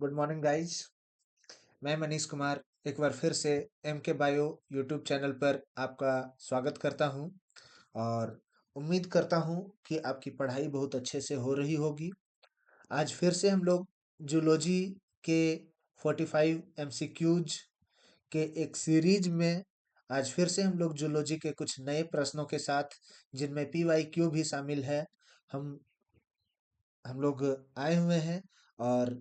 Good morning guys. मैं मनीष कुमार एक बार फिर से एम के बायो यूट्यूब चैनल पर आपका स्वागत करता हूं और उम्मीद करता हूं कि आपकी पढ़ाई बहुत अच्छे से हो रही होगी। आज फिर से हम लोग जूलॉजी के 45 एमसीक्यूज के एक सीरीज में आज फिर से हम लोग जूलॉजी के कुछ नए प्रश्नों के साथ, जिनमें पीवाईक्यू भी शामिल है, हम हम लोग आए हुए हैं। और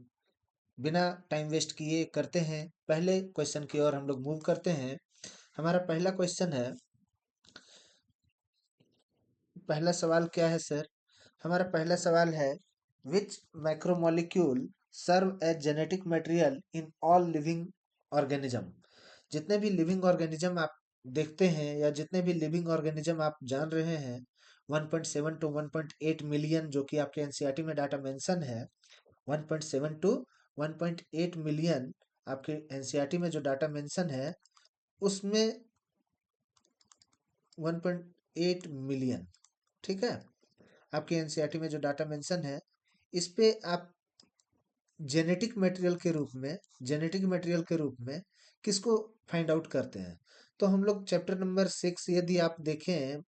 बिना टाइम वेस्ट किए करते हैं, पहले क्वेश्चन की ओर हम लोग मूव करते हैं। हमारा पहला क्वेश्चन है, पहला सवाल क्या है सर? हमारा पहला सवाल है, which macromolecule serve as genetic material in all living organism. जितने भी लिविंग ऑर्गेनिज्म आप देखते हैं या जितने भी लिविंग ऑर्गेनिज्म आप जान रहे हैं, 1.7 टू 1.8 मिलियन जो कि आपके एनसीईआरटी में डाटा मेंशन है, 1.7 टू 1.8 मिलियन आपके एनसीईआरटी में जो डाटा मेंशन है, उसमें 1.8 मिलियन, ठीक है, आपके एनसीईआरटी में जो डाटा मेंशन है, इस पे आप जेनेटिक मटेरियल के रूप में किसको फाइंड आउट करते हैं? तो हम लोग चैप्टर नंबर 6 यदि आप देखें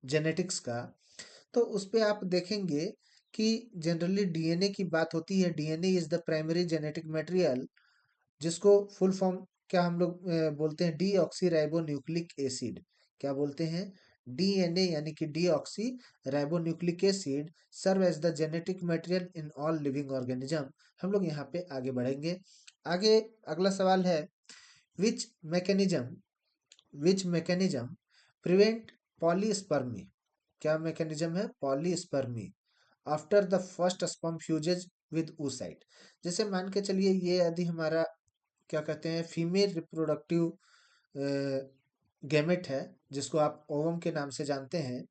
जेनेटिक्स का, तो उस पे आप देखेंगे कि जनरली डीएनए की बात होती है। DNA is the primary genetic material, जिसको फुल फॉर्म क्या हम लोग बोलते हैं, डीऑक्सी राइबो न्यूक्लिक एसिड। क्या बोलते हैं? डीएनए यानी कि deoxyribonucleic acid serve as the genetic material in all living organism. हम लोग यहाँ पे आगे बढ़ेंगे। आगे अगला सवाल है, which mechanism which mechanism prevent polyspermy. क्या मैकेनिज्म है? Polyspermy after the first sperm fuses with oocyte। जैसे मान के चलिए, ये यदि हमारा क्या कहते हैं, फीमेल रिप्रोडक्टिव गैमेट है, जिसको आप ओवम के नाम से जानते हैं,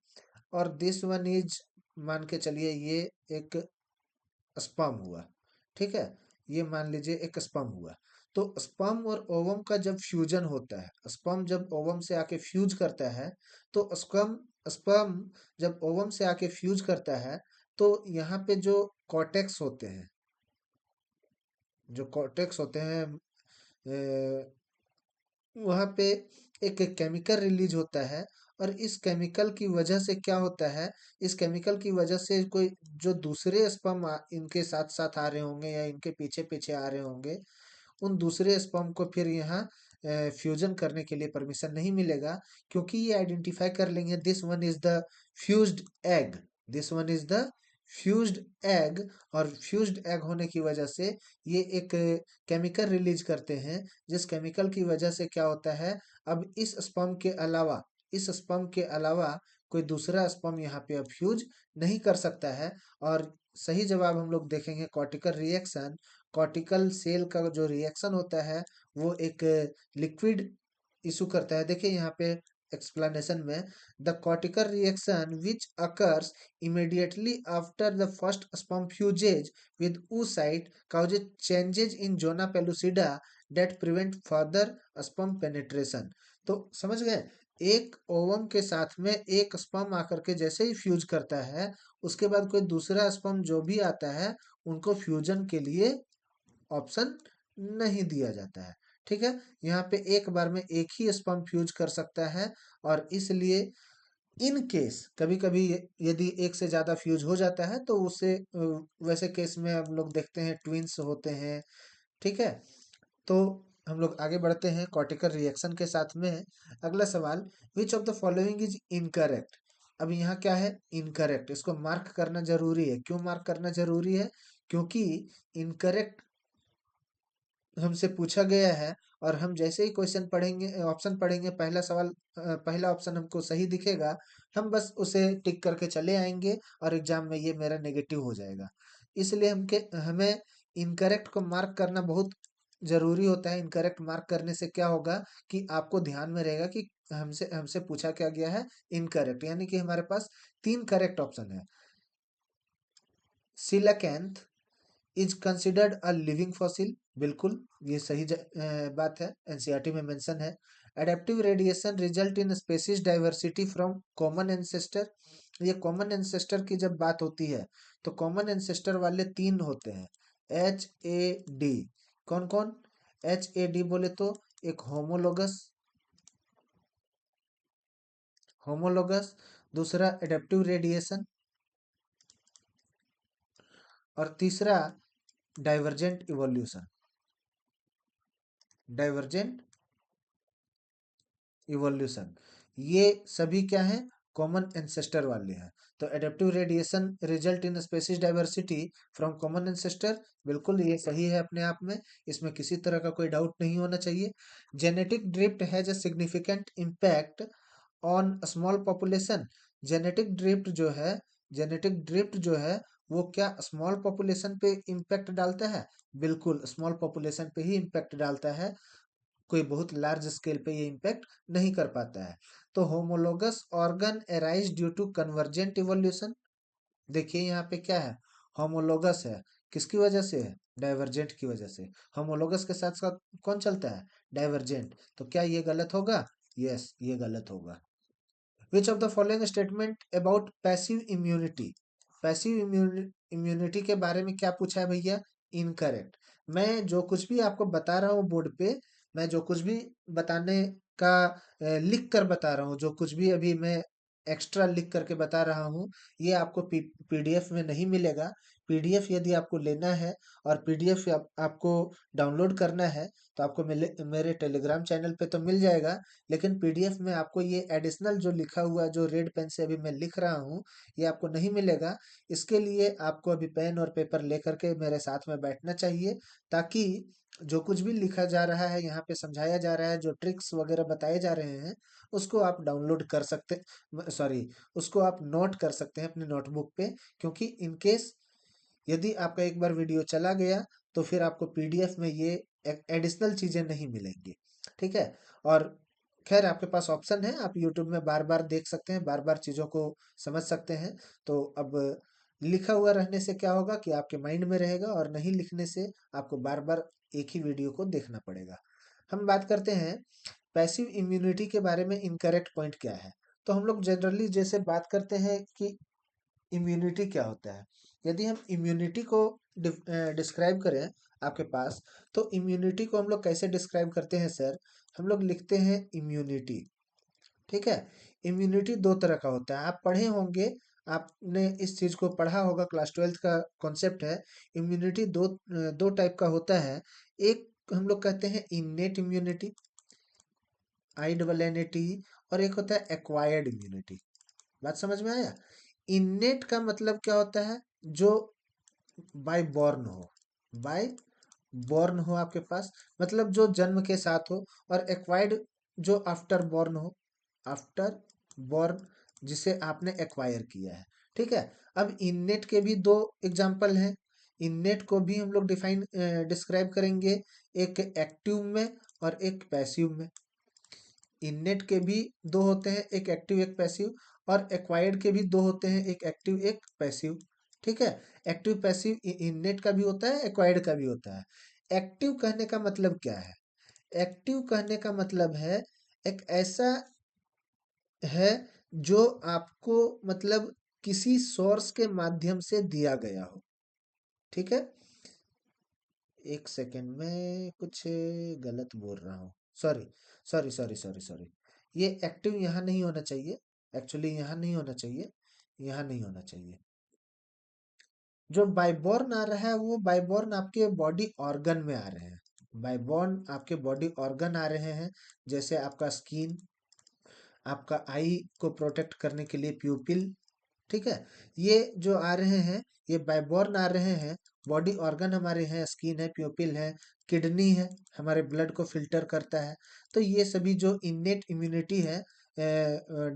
और दिस वन इज, मान के चलिए ये एक स्पर्म हुआ, ठीक है, ये मान लीजिए एक स्पर्म हुआ। तो स्पर्म और ओवम का जब फ्यूजन होता है, स्पर्म जब ओवम से आके फ्यूज करता है, तो स्पर्म स्पर्म जब ओवम से आके फ्यूज करता है, तो यहाँ पे जो कॉर्टेक्स होते हैं, जो कॉर्टेक्स होते हैं, वहाँ पे एक केमिकल रिलीज होता है। और इस केमिकल की वजह से क्या होता है, इस केमिकल की वजह से कोई जो दूसरे स्पर्म इनके साथ साथ आ रहे होंगे या इनके पीछे पीछे आ रहे होंगे, उन दूसरे स्पर्म को फिर यहाँ फ्यूजन करने के लिए परमिशन नहीं मिलेगा, क्योंकि ये आइडेंटिफाई कर लेंगे, this one is the fused egg, this one is the fused egg. और फ्यूज्ड एग होने की वजह से ये एक केमिकल रिलीज करते हैं, जिस केमिकल की वजह से क्या होता है, अब इस स्पर्म के अलावा कोई दूसरा स्पर्म यहाँ पे अब फ्यूज नहीं कर सकता है। और सही जवाब हम लोग देखेंगे कॉर्टिकल रिएक्शन। कॉर्टिकल सेल का जो रिएक्शन होता है, वो एक लिक्विड इशू करता है। देखिए यहाँ पे एक्सप्लेनेशन में, the cortical reaction which occurs immediately after the first sperm fuses with oocyte causes changes in zona pellucida that prevent further sperm penetration। तो समझ गए, एक ओवम के साथ में एक स्पर्म आकर के जैसे ही फ्यूज करता है, उसके बाद कोई दूसरा स्पर्म जो भी आता है, उनको फ्यूजन के लिए ऑप्शन नहीं दिया जाता है, ठीक है। यहाँ पे एक बार में एक ही स्पर्म फ्यूज कर सकता है, और इसलिए इन केस कभी कभी यदि एक से ज्यादा फ्यूज हो जाता है, तो उससे वैसे केस में हम लोग देखते हैं ट्विंस होते हैं, ठीक है। तो हम लोग आगे बढ़ते हैं कॉर्टिकल रिएक्शन के साथ में। अगला सवाल, which of the following is incorrect. अब यहाँ क्या है? इनकरेक्ट। इसको मार्क करना जरूरी है। क्यों मार्क करना जरूरी है? क्योंकि इनकरेक्ट हमसे पूछा गया है, और हम जैसे ही क्वेश्चन पढ़ेंगे, ऑप्शन पढ़ेंगे, पहला सवाल पहला ऑप्शन हमको सही दिखेगा, हम बस उसे टिक करके चले आएंगे, और एग्जाम में ये मेरा नेगेटिव हो जाएगा। इसलिए हमें इनकरेक्ट को मार्क करना बहुत जरूरी होता है। इनकरेक्ट मार्क करने से क्या होगा कि आपको ध्यान में रहेगा कि हमसे हमसे पूछा क्या गया है, इनकरेक्ट, यानी कि हमारे पास 3 करेक्ट ऑप्शन है। Coelacanth is considered a living fossil, बिल्कुल ये सही बात है, एनसीईआरटी में मेंशन है। Adaptive radiation result in species diversity from common ancestor. ये कॉमन एंसेस्टर की जब बात होती है, तो कॉमन एंसेस्टर वाले 3 होते हैं। HAD कौन कौन? HAD बोले तो एक होमोलोगस, दूसरा एडेप्टिव रेडिएशन, और तीसरा डाइवर्जेंट इवोल्यूशन। डाइवर्जेंट इवोल्यूशन, ये सभी क्या है? कॉमन एंसेस्टर वाले हैं। तो adaptive radiation result in species diversity from common ancestor, बिल्कुल ये सही है अपने आप में, इसमें किसी तरह का कोई डाउट नहीं होना चाहिए। Genetic drift has a significant impact on small population. Genetic drift जो है, जेनेटिक ड्रिफ्ट जो है वो क्या स्मॉल पॉपुलेशन पे इम्पैक्ट डालता है? बिल्कुल स्मॉल पॉपुलेशन पे ही इम्पैक्ट डालता है, कोई बहुत लार्ज स्केल पे ये इम्पैक्ट नहीं कर पाता है। तो homologous organ arise due to convergent evolution. देखिए यहाँ पे क्या है? होमोलोगस है, किसकी वजह से है? डाइवर्जेंट की वजह से। होमोलोगस के साथ साथ कौन चलता है? डाइवर्जेंट। तो क्या ये गलत होगा? यस, ये गलत होगा। विच of the following statement about passive immunity? Passive immunity के बारे में क्या पूछा है भैया? इनकरेक्ट। मैं जो कुछ भी आपको बता रहा हूँ बोर्ड पे, मैं जो कुछ भी बताने का लिख कर बता रहा हूँ, जो कुछ भी अभी मैं एक्स्ट्रा लिख करके बता रहा हूँ, ये आपको पीडीएफ में नहीं मिलेगा। पीडीएफ यदि आपको लेना है और पीडीएफ आपको डाउनलोड करना है तो आपको मेरे टेलीग्राम चैनल पे तो मिल जाएगा, लेकिन पीडीएफ में आपको ये एडिशनल जो लिखा हुआ जो रेड पेन से अभी मैं लिख रहा हूँ, ये आपको नहीं मिलेगा। इसके लिए आपको अभी पेन और पेपर लेकर के मेरे साथ में बैठना चाहिए, ताकि जो कुछ भी लिखा जा रहा है यहाँ पे, समझाया जा रहा है, जो ट्रिक्स वगैरह बताए जा रहे हैं, उसको आप डाउनलोड कर सकते, सॉरी, उसको आप नोट कर सकते हैं अपने नोटबुक पे। क्योंकि इन केस यदि आपका एक बार वीडियो चला गया तो फिर आपको पीडीएफ में ये एडिशनल चीजें नहीं मिलेंगी। ठीक है? और खैर आपके पास ऑप्शन है, आप यूट्यूब में बार बार देख सकते हैं, बार बार चीजों को समझ सकते हैं। तो अब लिखा हुआ रहने से क्या होगा कि आपके माइंड में रहेगा, और नहीं लिखने से आपको बार बार एक ही वीडियो को देखना पड़ेगा। हम बात करते हैं पैसिव इम्यूनिटी के बारे में, इनकरेक्ट पॉइंट क्या है। तो हम लोग जनरली जैसे बात करते हैं कि इम्यूनिटी क्या होता है, यदि हम इम्यूनिटी को डिस्क्राइब करें आपके पास, तो इम्यूनिटी को हम लोग कैसे डिस्क्राइब करते हैं सर? हम लोग लिखते हैं इम्यूनिटी। ठीक है? इम्यूनिटी दो तरह का होता है, आप पढ़े होंगे, आपने इस चीज को पढ़ा होगा, क्लास 12th का कॉन्सेप्ट है। इम्यूनिटी दो टाइप का होता है। एक हम लोग कहते हैं इननेट इम्यूनिटी, INNAT, और एक होता है एक्वायर्ड इम्यूनिटी। बात समझ में आया? इननेट का मतलब क्या होता है? जो बाय बॉर्न हो, बाय बॉर्न हो आपके पास, मतलब जो जन्म के साथ हो। और एक्वायर्ड जो आफ्टर बॉर्न हो, आफ्टर बॉर्न, जिसे आपने एक्वायर किया है। ठीक है? अब इननेट के भी दो एग्जाम्पल हैं। इननेट को भी हम लोग डिस्क्राइब करेंगे, एक एक्टिव में और एक पैसिव में। इननेट के भी दो होते हैं, एक एक्टिव एक पैसिव, और एक्वायर्ड के भी दो होते हैं, एक एक्टिव एक पैसिव। ठीक है? एक्टिव पैसिव इननेट का भी होता है, एक्वायर्ड का भी होता है। एक्टिव कहने का मतलब क्या है? एक्टिव कहने का मतलब है एक ऐसा है जो आपको मतलब किसी सोर्स के माध्यम से दिया गया हो। ठीक है? एक सेकेंड में कुछ गलत बोल रहा हूँ, sorry sorry sorry sorry sorry. ये एक्टिव यहाँ नहीं होना चाहिए, एक्चुअली यहाँ नहीं होना चाहिए, यहाँ नहीं होना चाहिए। जो बायबॉर्न आ रहा है वो बायबॉर्न आपके बॉडी ऑर्गन में आ रहे हैं। बायबॉर्न आपके बॉडी ऑर्गन आ रहे हैं, जैसे आपका स्किन, आपका आई को प्रोटेक्ट करने के लिए प्यूपिल। ठीक है? ये जो आ रहे हैं, ये बायबॉर्न आ रहे हैं। बॉडी ऑर्गन हमारे हैं, स्किन है, प्यूपिल है, किडनी है, हमारे ब्लड को फिल्टर करता है। तो ये सभी जो इननेट इम्यूनिटी है,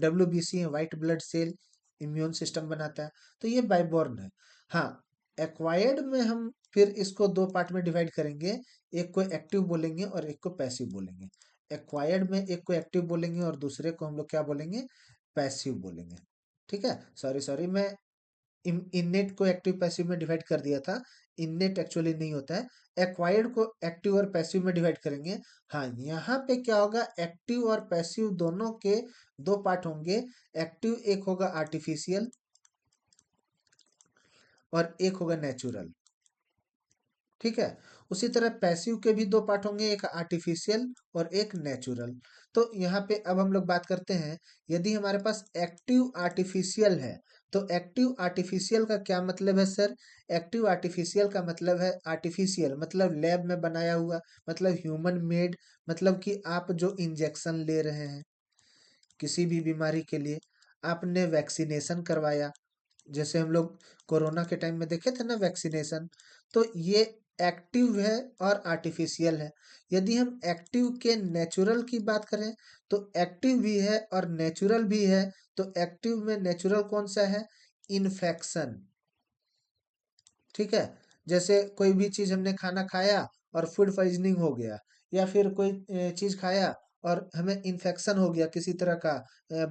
WBC है, white blood cell immune system बनाता है, तो ये बायबॉर्न है। हाँ, एक्वायर्ड में हम फिर इसको दो पार्ट में डिवाइड करेंगे, एक को एक्टिव बोलेंगे और एक को पैसिव बोलेंगे। एक्वायर्ड में एक को एक्टिव बोलेंगे और दूसरे को हम लोग क्या बोलेंगे? पैसिव बोलेंगे। ठीक है? सॉरी सॉरी, मैं इननेट को एक्टिव पैसिव में डिवाइड कर दिया था। इननेट एक्चुअली नहीं होता है, एक्वायर्ड को एक्टिव और पैसिव में डिवाइड करेंगे। हाँ, यहाँ पे क्या होगा, एक्टिव और पैसिव दोनों के दो पार्ट होंगे। एक्टिव एक होगा आर्टिफिशियल और एक होगा नेचुरल। ठीक है। उसी तरह पैसिव के भी दो पार्ट होंगे, एक आर्टिफिशियल और एक नेचुरल। तो यहाँ पे अब हम लोग बात करते हैं, यदि हमारे पास एक्टिव आर्टिफिशियल है, तो एक्टिव आर्टिफिशियल का क्या मतलब है सर? एक्टिव आर्टिफिशियल का मतलब है, आर्टिफिशियल मतलब लैब में बनाया हुआ, मतलब ह्यूमन मेड, मतलब कि आप जो इंजेक्शन ले रहे हैं किसी भी बीमारी के लिए, आपने वैक्सीनेशन करवाया, जैसे हम लोग कोरोना के टाइम में देखे थे ना वैक्सीनेशन, तो ये एक्टिव है और आर्टिफिशियल है। यदि हम एक्टिव के नेचुरल की बात करें, तो एक्टिव भी है और नेचुरल भी है। तो एक्टिव में नेचुरल कौन सा है? इन्फेक्शन। ठीक है। जैसे कोई भी चीज हमने खाना खाया और फूड पॉइजनिंग हो गया, या फिर कोई चीज खाया और हमें इन्फेक्शन हो गया किसी तरह का,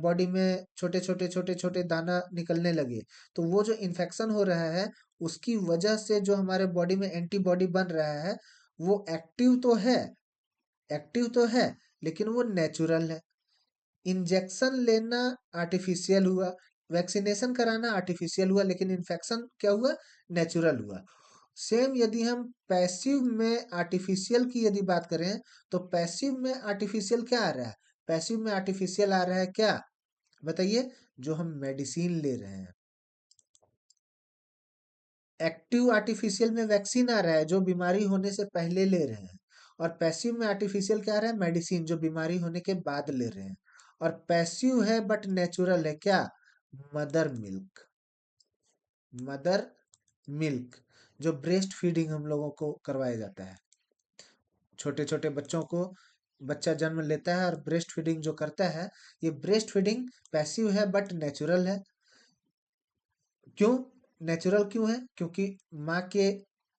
बॉडी में छोटे छोटे छोटे छोटे दाना निकलने लगे, तो वो जो इन्फेक्शन हो रहा है, उसकी वजह से जो हमारे बॉडी में एंटीबॉडी बन रहा है, वो एक्टिव तो है, एक्टिव तो है, लेकिन वो नेचुरल है। इंजेक्शन लेना आर्टिफिशियल हुआ, वैक्सीनेशन कराना आर्टिफिशियल हुआ, लेकिन इन्फेक्शन क्या हुआ? नेचुरल हुआ। सेम यदि हम पैसिव में आर्टिफिशियल की यदि बात करें, तो पैसिव में आर्टिफिशियल क्या आ रहा है? पैसिव में आर्टिफिशियल आ रहा है क्या? बताइए। जो हम मेडिसिन ले रहे हैं। एक्टिव आर्टिफिशियल में वैक्सीन आ रहा है जो बीमारी होने से पहले ले रहे हैं, और पैसिव में आर्टिफिशियल क्या आ रहा है? मेडिसिन जो बीमारी होने के बाद ले रहे हैं। और पैसिव है बट नेचुरल है क्या? Mother milk. मदर मिल्क, जो ब्रेस्ट फीडिंग हम लोगों को करवाया जाता है, छोटे छोटे बच्चों को, बच्चा जन्म लेता है और ब्रेस्ट फीडिंग जो करता है, ये ब्रेस्ट फीडिंग पैसिव है बट नेचुरल है। क्यों नेचुरल क्यों है? क्योंकि माँ के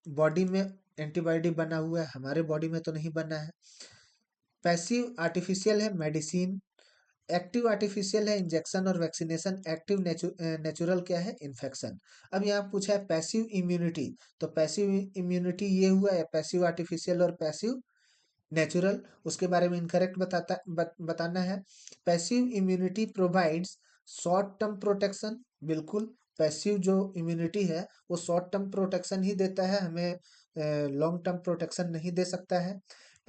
बॉडी में एंटीबॉडी बना हुआ है, हमारे बॉडी में तो नहीं बना है। पैसिव आर्टिफिशियल है मेडिसिन, एक्टिव आर्टिफिशियल है इंजेक्शन और वैक्सीनेशन, एक्टिव नेचुरल क्या है? इन्फेक्शन। अब यहाँ पूछा है पैसिव इम्यूनिटी, तो पैसिव इम्यूनिटी ये हुआ है पैसिव आर्टिफिशियल और पैसिव नेचुरल। उसके बारे में इनकरेक्ट बताना है। Passive immunity provides short term protection. बिल्कुल, पैसिव जो इम्यूनिटी है वो शॉर्ट टर्म प्रोटेक्शन ही देता है, हमें लॉन्ग टर्म प्रोटेक्शन नहीं दे सकता है।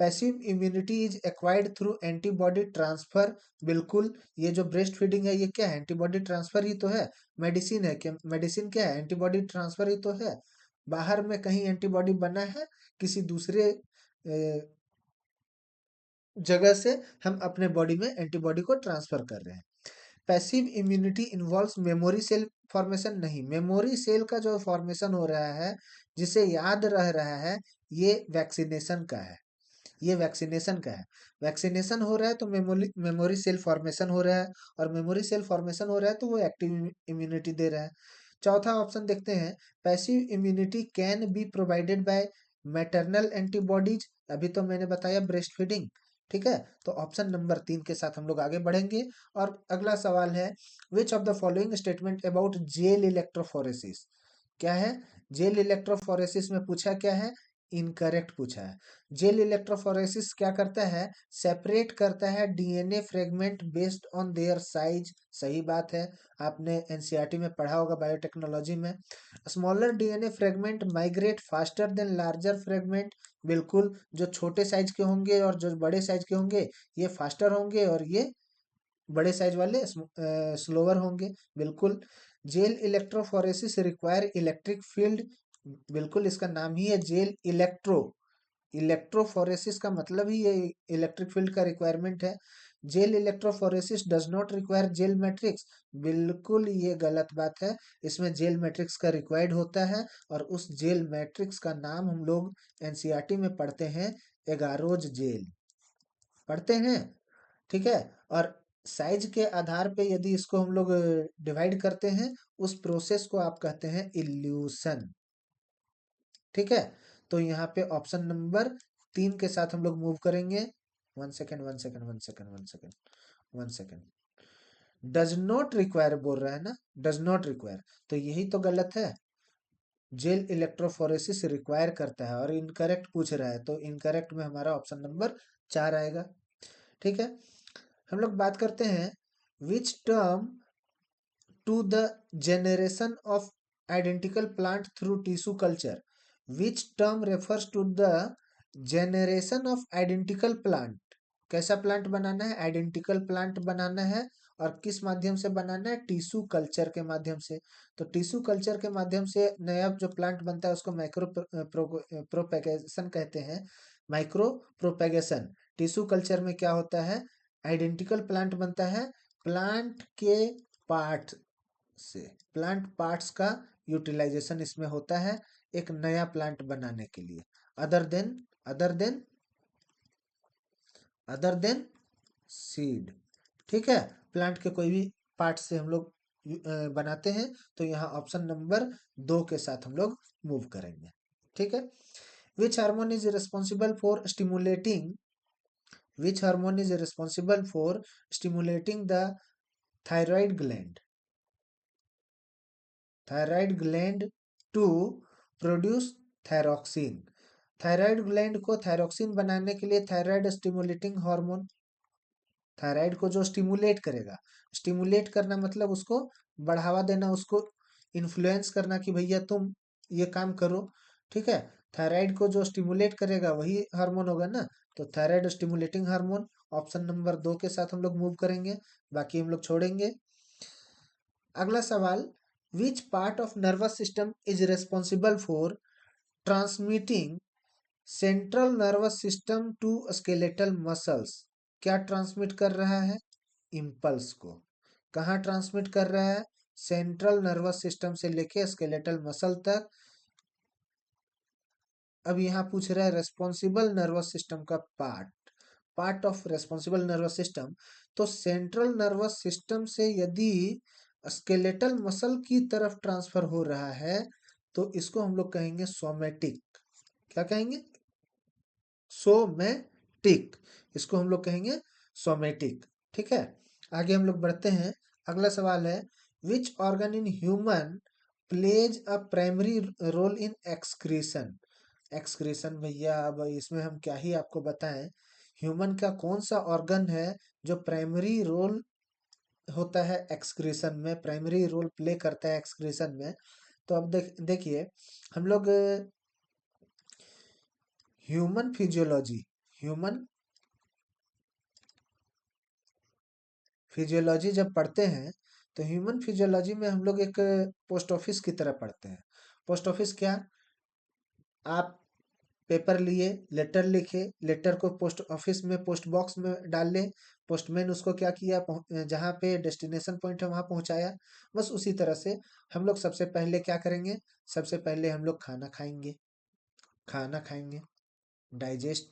Passive immunity is acquired through antibody transfer. बिल्कुल, ये जो ब्रेस्ट फीडिंग है ये क्या है? एंटीबॉडी ट्रांसफर ही तो है। मेडिसिन है क्या? मेडिसिन क्या है? एंटीबॉडी ट्रांसफर ही तो है। बाहर में कहीं एंटीबॉडी बना है, किसी दूसरे जगह से हम अपने बॉडी में एंटीबॉडी को ट्रांसफर कर रहे हैं। Passive immunity involves memory cell formation. नहीं, मेमोरी सेल का जो फॉर्मेशन हो रहा है, जिसे याद रह रहा है, ये वैक्सीनेशन का है। ये वैक्सीनेशन का है। वैक्सीनेशन हो रहा है तो मेमोरी मेमोरी सेल फॉर्मेशन हो रहा है, और मेमोरी सेल फॉर्मेशन हो रहा है तो वो एक्टिव इम्यूनिटी दे रहा है। चौथा ऑप्शन देखते हैं, passive immunity can be provided by maternal antibodies. अभी तो मैंने बताया ब्रेस्ट फीडिंग। ठीक है, तो ऑप्शन नंबर 3 के साथ हम लोग आगे बढ़ेंगे। और अगला सवाल है, विच of the following statement about gel electrophoresis? क्या है? जेल इलेक्ट्रोफोरेसिस में पूछा क्या है? इनकरेक्ट पूछा है। जेल इलेक्ट्रोफोरेसिस क्या करता है? सेपरेट करता है DNA fragment based on their size. सही बात है, आपने एनसीईआरटी में पढ़ा होगा बायोटेक्नोलॉजी में। Smaller DNA fragment migrate faster than larger fragment. बिल्कुल, जो छोटे साइज के होंगे और जो बड़े साइज के होंगे, ये फास्टर होंगे और ये बड़े साइज वाले स्लोअर होंगे। बिल्कुल। Gel electrophoresis require electric field. बिल्कुल, इसका नाम ही है जेल इलेक्ट्रो। इलेक्ट्रोफोरेसिस का मतलब ही ये इलेक्ट्रिक फील्ड का रिक्वायरमेंट है। Gel electrophoresis does not require gel matrix. बिल्कुल ये गलत बात है, इसमें जेल मैट्रिक्स का रिक्वायर्ड होता है, और उस जेल मैट्रिक्स का नाम हम लोग एनसीईआरटी में पढ़ते हैं, एगारोज जेल पढ़ते हैं। ठीक है। और साइज के आधार पे यदि इसको हम लोग डिवाइड करते हैं, उस प्रोसेस को आप कहते हैं इल्यूशन। ठीक है। तो यहाँ पे ऑप्शन नंबर 3 के साथ हम लोग मूव करेंगे। One second, one second, one second, one second, one second. Does not require बोल रहा है ना, डज नॉट रिक्वायर, तो यही तो गलत है। जेल इलेक्ट्रोफोरेसिस रिक्वायर करता है, और इनकरेक्ट पूछ रहा है, तो इनकरेक्ट में हमारा ऑप्शन नंबर 4 आएगा। ठीक है। हम लोग बात करते हैं, which term to the generation of identical plant through tissue culture। Which term refers to the generation of identical plant. कैसा प्लांट बनाना है? आइडेंटिकल प्लांट बनाना है। और किस माध्यम से बनाना है? टिश्यू कल्चर के माध्यम से। तो टिश्यू कल्चर के माध्यम से नया जो प्लांट बनता है उसको माइक्रो प्रोपेगेशन कहते हैं। Micro propagation. टिश्यू कल्चर में क्या होता है? आइडेंटिकल प्लांट बनता है प्लांट के पार्ट से। प्लांट पार्ट्स का यूटिलाइजेशन इसमें होता है एक नया प्लांट बनाने के लिए। Other than other than other than seed. ठीक है, प्लांट के कोई भी पार्ट से हम लोग बनाते हैं। तो यहाँ ऑप्शन नंबर 2 के साथ हम लोग मूव करेंगे। ठीक है। Which hormone is responsible for stimulating which hormone is responsible for stimulating the thyroid gland to produce thyroxine. Thyroid gland को थायरोक्सिन बनाने के लिए थायराइड स्टिमुलेटिंग हार्मोन, थायराइड को जो स्टिमुलेट करेगा। स्टिमुलेट करना मतलब उसको बढ़ावा देना, उसको इन्फ्लुएंस करना कि भैया तुम ये काम करो। ठीक है, थायराइड को जो स्टिमुलेट करेगा वही हार्मोन होगा ना। तो thyroid stimulating hormone option number 2 के साथ हम लोग मूव करेंगे, बाकी हम लोग छोड़ेंगे। अगला सवाल, which part of nervous system is responsible for transmitting central nervous system to skeletal muscles. क्या ट्रांसमिट कर रहा है? इम्पल्स को। कहाँ ट्रांसमिट कर रहा है? सेंट्रल नर्वस सिस्टम से लेके स्केलेटल मसल तक। अब यहाँ पूछ रहा है रेस्पॉन्सिबल नर्वस सिस्टम का part of responsible nervous system. तो सेंट्रल नर्वस सिस्टम से यदि स्केलेटल मसल की तरफ ट्रांसफर हो रहा है तो इसको हम लोग कहेंगे सोमेटिक। क्या कहेंगे? सोमेटिक। इसको हम लोग कहेंगे सोमेटिक। ठीक है, आगे हम लोग बढ़ते हैं। अगला सवाल है, which organ in human plays a primary role in excretion. Excretion भैया अब इसमें हम क्या ही आपको बताएं। ह्यूमन का कौन सा ऑर्गन है जो प्राइमरी रोल होता है एक्सक्रीशन में, प्राइमरी रोल प्ले करता है एक्सक्रीशन में? तो अब देखिए हम लोग ह्यूमन फिजियोलॉजी ह्यूमन फिजियोलॉजी जब पढ़ते हैं तो ह्यूमन फिजियोलॉजी में हम लोग एक पोस्ट ऑफिस की तरह पढ़ते हैं। पोस्ट ऑफिस क्या? आप पेपर लिए, लेटर लिखे, लेटर को पोस्ट ऑफिस में पोस्ट बॉक्स में डाल ले, पोस्टमैन उसको क्या किया, जहाँ पे डेस्टिनेशन पॉइंट है वहां पहुंचाया। बस उसी तरह से हम लोग सबसे पहले क्या करेंगे? सबसे पहले हम लोग खाना खाएंगे। डाइजेस्ट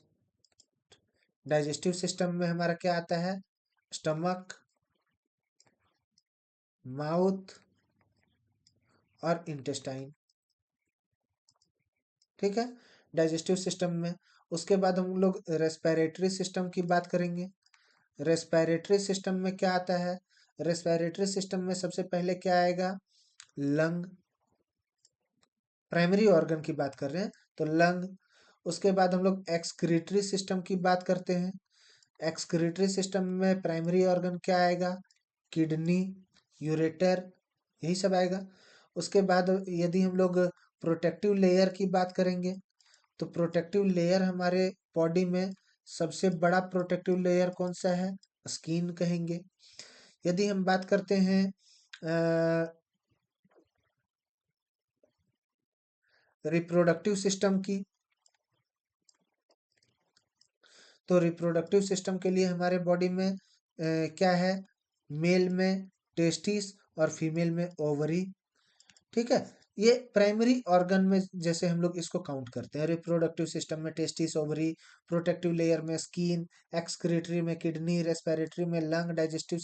डाइजेस्टिव सिस्टम में हमारा क्या आता है? स्टमक, माउथ और इंटेस्टाइन। ठीक है, डाइजेस्टिव सिस्टम में। उसके बाद हम लोग रेस्पिरेटरी सिस्टम की बात करेंगे। रेस्पिरेटरी सिस्टम में क्या आता है? रेस्पिरेटरी सिस्टम में सबसे पहले क्या आएगा? लंग। प्राइमरी ऑर्गन की बात कर रहे हैं तो लंग। उसके बाद हम लोग एक्सक्रीटरी सिस्टम की बात करते हैं। एक्सक्रीटरी सिस्टम में प्राइमरी ऑर्गन क्या आएगा? किडनी, यूरेटर, यही सब आएगा। उसके बाद यदि हम लोग प्रोटेक्टिव लेयर की बात करेंगे तो प्रोटेक्टिव लेयर हमारे बॉडी में सबसे बड़ा प्रोटेक्टिव लेयर कौन सा है? स्किन कहेंगे। यदि हम बात करते हैं रिप्रोडक्टिव सिस्टम की, तो रिप्रोडक्टिव सिस्टम के लिए हमारे बॉडी में क्या है? मेल में टेस्टिस और फीमेल में ओवरी। ठीक है, ये प्राइमरी ऑर्गन में जैसे हम लोग इसको काउंट करते हैं। रिप्रोडक्टिव सिस्टम में टेस्टिस, ओवरी, प्रोटेक्टिव लेयर में स्किन, एक्सक्रीटरी में किडनी, रेस्पिरेटरी में लंग, डाइजेस्टिव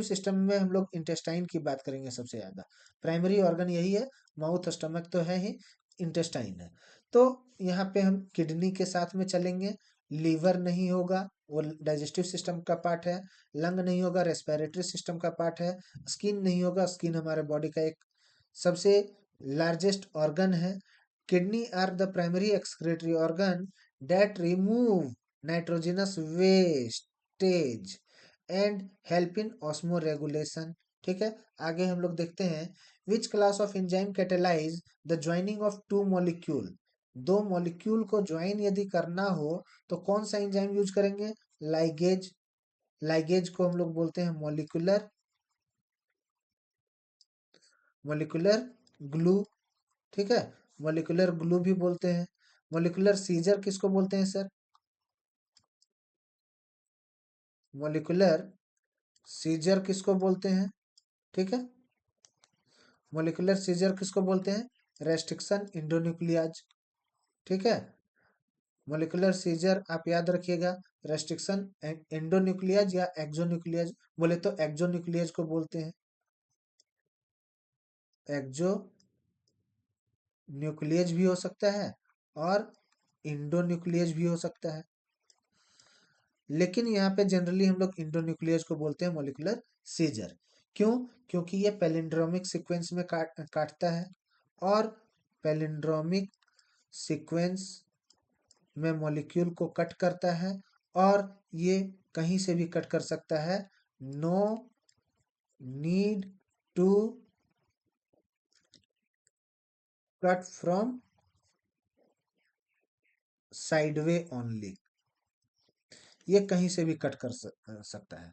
सिस्टम में हम लोग इंटेस्टाइन की बात करेंगे सबसे ज्यादा। प्राइमरी ऑर्गन यही है, माउथ स्टमक तो है ही, इंटेस्टाइन है। तो यहाँ पे हम किडनी के साथ में चलेंगे। लीवर नहीं होगा, वो डाइजेस्टिव सिस्टम का पार्ट है। लंग नहीं होगा, रेस्पिरेटरी सिस्टम का पार्ट है। स्किन नहीं होगा, स्किन हमारे बॉडी का एक सबसे लार्जेस्ट ऑर्गन है। Kidney are the primary excretory organ that remove nitrogenous wastage and help in osmoregulation. ठीक है, आगे हम लोग देखते हैं, which class of enzyme catalyse the joining of two molecule. दो मॉलिक्यूल को ज्वाइन यदि करना हो तो कौन सा एंजाइम यूज करेंगे? लाइगेज। लाइगेज को हम लोग बोलते हैं मॉलिक्यूलर ग्लू। ठीक है, मॉलिक्यूलर ग्लू भी बोलते हैं। मॉलिक्यूलर सीजर किसको बोलते हैं सर? मॉलिक्यूलर सीजर किसको बोलते हैं? ठीक है, मॉलिक्यूलर सीजर किसको बोलते हैं? रेस्ट्रिक्शन इंडोन्यूक्लियाज। ठीक है, मॉलिक्यूलर सीजर आप याद रखिएगा, रेस्ट्रिक्शन एंडोन्यूक्लियाज या एक्सोन्यूक्लियाज। बोले तो एक्सोन्यूक्लियाज को बोलते हैं, एक्सो न्यूक्लियस भी हो सकता है और इंडोन्यूक्लियस भी हो सकता है, लेकिन यहाँ पे जनरली हम लोग इंडोन्यूक्लियस को बोलते हैं मॉलिक्यूलर सीजर। क्यों? क्योंकि ये पैलिंड्रोमिक सीक्वेंस में काटता है, और पैलिंड्रोमिक सीक्वेंस में मॉलिक्यूल को कट करता है, और ये कहीं से भी कट कर सकता है। No need to cut from sideway only, ये कहीं से भी कट कर सकता है।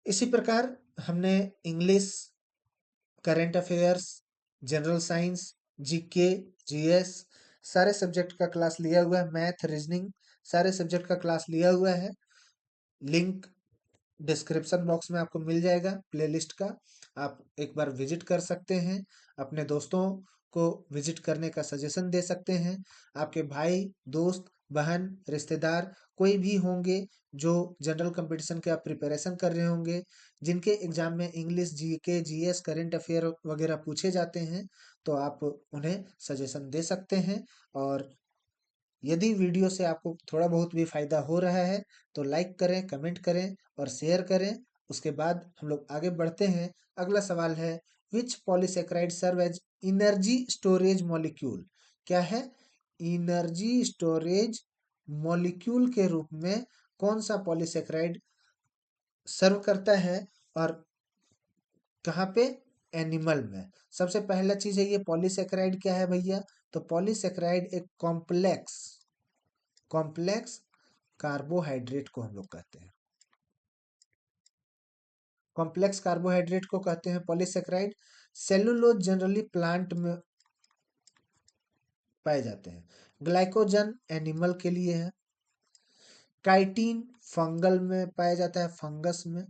इसी प्रकार हमने English, current affairs, general science, GK, GS सारे सब्जेक्ट का क्लास लिया हुआ है। मैथ, रीजनिंग सारे सब्जेक्ट का क्लास लिया हुआ है। लिंक डिस्क्रिप्शन बॉक्स में आपको मिल जाएगा प्लेलिस्ट का, आप एक बार विजिट कर सकते हैं। अपने दोस्तों को विजिट करने का सजेशन दे सकते हैं। आपके भाई, दोस्त, बहन, रिश्तेदार कोई भी होंगे जो जनरल कंपटीशन का प्रिपरेशन कर रहे होंगे, जिनके एग्जाम में English, GK, GS, current affair वगैरह पूछे जाते हैं, तो आप उन्हें सजेशन दे सकते हैं। और यदि वीडियो से आपको थोड़ा बहुत भी फायदा हो रहा है तो लाइक करें, कमेंट करें और शेयर करें। उसके बाद हम लोग आगे बढ़ते हैं। अगला सवाल है, which polysaccharide serve as energy storage molecule? क्या है? इनर्जी स्टोरेज मॉलिक्यूल के रूप में कौन सा पॉलीसेकेराइड सर्व करता है, और कहाँ पे? एनिमल में। सबसे पहला चीज है, ये पॉलीसेकेराइड क्या है भैया? तो पॉलीसेकेराइड एक कॉम्प्लेक्स कार्बोहाइड्रेट को हम लोग कहते हैं। कॉम्प्लेक्स कार्बोहाइड्रेट को कहते हैं पॉलीसेकेराइड। सेलुलोज जनरली प्लांट में पाए जाते हैं। ग्लाइकोजन एनिमल के लिए है। काइटिन फंगल में पाया जाता है, फंगस में।